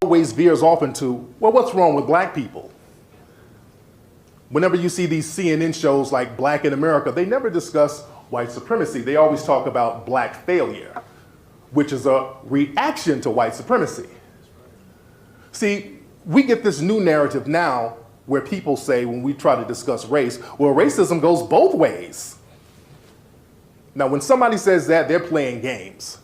always veers off into, well, what's wrong with black people? Whenever you see these CNN shows like Black in America, they never discuss white supremacy. They always talk about black failure, which is a reaction to white supremacy. See, we get this new narrative now where people say when we try to discuss race, well, racism goes both ways. Now, when somebody says that, they're playing games,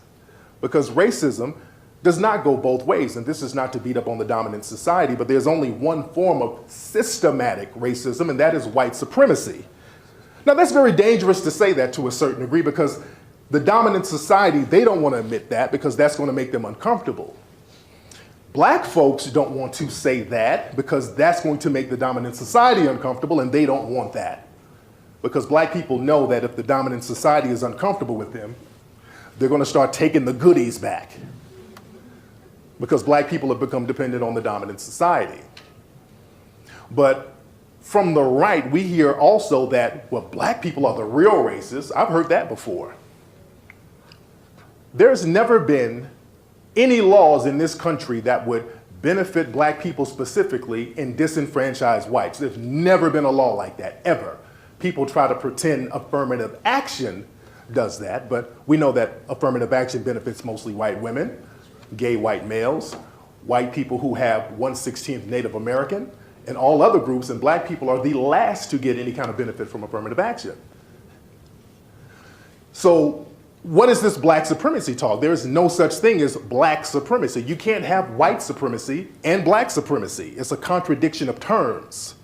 because racism does not go both ways. And this is not to beat up on the dominant society, but there's only one form of systematic racism, and that is white supremacy. Now, that's very dangerous to say that to a certain degree, because the dominant society, they don't want to admit that because that's going to make them uncomfortable. Black folks don't want to say that because that's going to make the dominant society uncomfortable, and they don't want that. Because black people know that if the dominant society is uncomfortable with them, they're going to start taking the goodies back. Because black people have become dependent on the dominant society. But from the right, we hear also that, well, black people are the real racists. I've heard that before. There's never been any laws in this country that would benefit black people specifically and disenfranchise whites. There's never been a law like that, ever. People try to pretend affirmative action does that, but we know that affirmative action benefits mostly white women, gay white males, white people who have 1/16 Native American, and all other groups, and black people are the last to get any kind of benefit from affirmative action. So what is this black supremacy talk? There is no such thing as black supremacy. You can't have white supremacy and black supremacy. It's a contradiction of terms,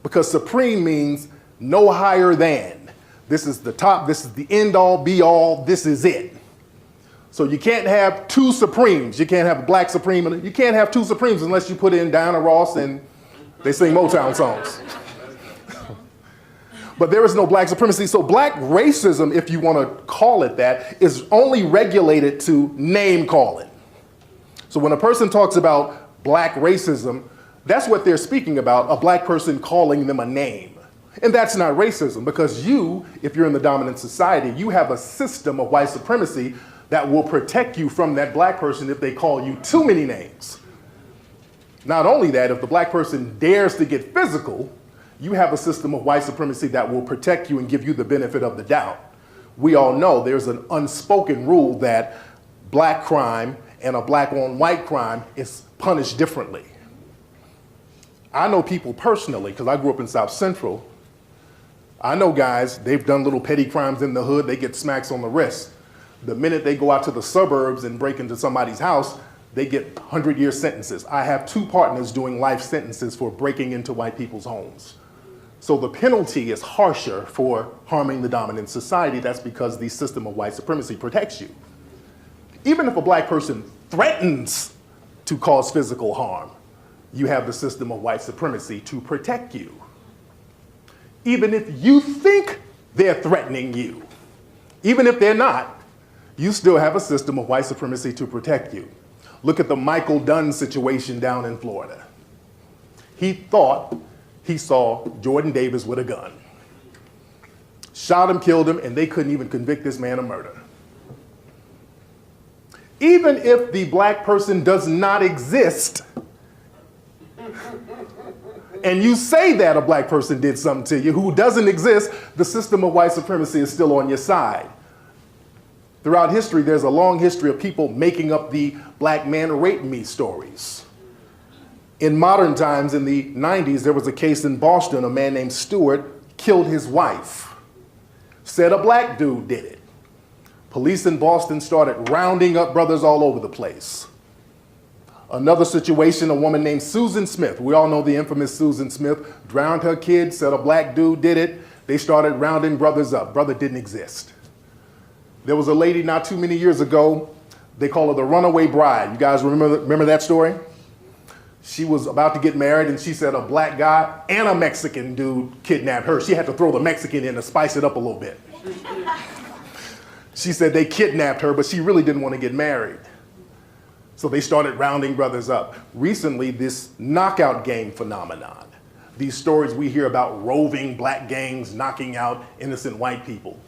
because supreme means no higher than. This is the top, this is the end all be all, this is it. So you can't have two supremes. You can't have a black supreme, and you can't have two supremes unless you put in Diana Ross and they sing Motown songs. But there is no black supremacy. So black racism, if you want to call it that, is only regulated to name calling. So when a person talks about black racism, that's what they're speaking about, a black person calling them a name. And that's not racism, because you, if you're in the dominant society, you have a system of white supremacy that will protect you from that black person if they call you too many names. Not only that, if the black person dares to get physical, you have a system of white supremacy that will protect you and give you the benefit of the doubt. We all know there's an unspoken rule that black crime and a black on white crime is punished differently. I know people personally, because I grew up in South Central. I know guys, they've done little petty crimes in the hood, they get smacks on the wrist. The minute they go out to the suburbs and break into somebody's house, they get 100-year sentences. I have two partners doing life sentences for breaking into white people's homes. So the penalty is harsher for harming the dominant society. That's because the system of white supremacy protects you. Even if a black person threatens to cause physical harm, you have the system of white supremacy to protect you. Even if you think they're threatening you, even if they're not, you still have a system of white supremacy to protect you. Look at the Michael Dunn situation down in Florida. He thought he saw Jordan Davis with a gun. Shot him, killed him, and they couldn't even convict this man of murder. Even if the black person does not exist, and you say that a black person did something to you who doesn't exist, the system of white supremacy is still on your side. Throughout history, there's a long history of people making up the black man raped me stories. In modern times, in the 90s, there was a case in Boston, a man named Stewart killed his wife. Said a black dude did it. Police in Boston started rounding up brothers all over the place. Another situation, a woman named Susan Smith. We all know the infamous Susan Smith, drowned her kid, said a black dude did it. They started rounding brothers up. Brother didn't exist. There was a lady not too many years ago, they call her the runaway bride. You guys remember that story? She was about to get married and she said a black guy and a Mexican dude kidnapped her. She had to throw the Mexican in to spice it up a little bit. She said they kidnapped her, but she really didn't want to get married. So they started rounding brothers up. Recently, this knockout gang phenomenon, these stories we hear about roving black gangs knocking out innocent white people.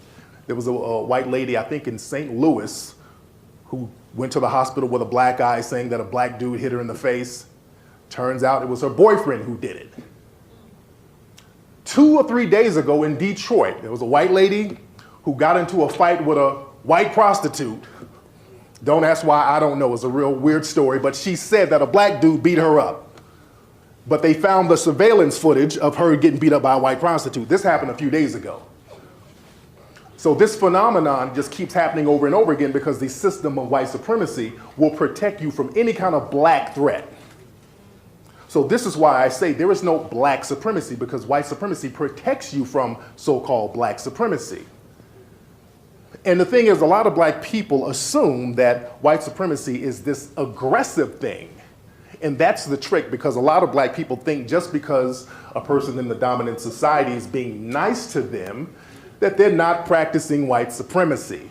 There was a white lady, I think in St. Louis, who went to the hospital with a black eye saying that a black dude hit her in the face. Turns out it was her boyfriend who did it. 2 or 3 days ago in Detroit, there was a white lady who got into a fight with a white prostitute. Don't ask why, I don't know. It's a real weird story, but she said that a black dude beat her up. But they found the surveillance footage of her getting beat up by a white prostitute. This happened a few days ago. So this phenomenon just keeps happening over and over again because the system of white supremacy will protect you from any kind of black threat. So this is why I say there is no black supremacy, because white supremacy protects you from so-called black supremacy. And the thing is, a lot of black people assume that white supremacy is this aggressive thing. And that's the trick, because a lot of black people think just because a person in the dominant society is being nice to them, that they're not practicing white supremacy.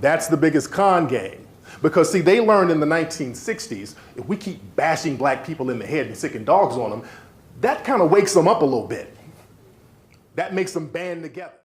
That's the biggest con game. Because see, they learned in the 1960s, if we keep bashing black people in the head and sicking dogs on them, that kind of wakes them up a little bit. That makes them band together.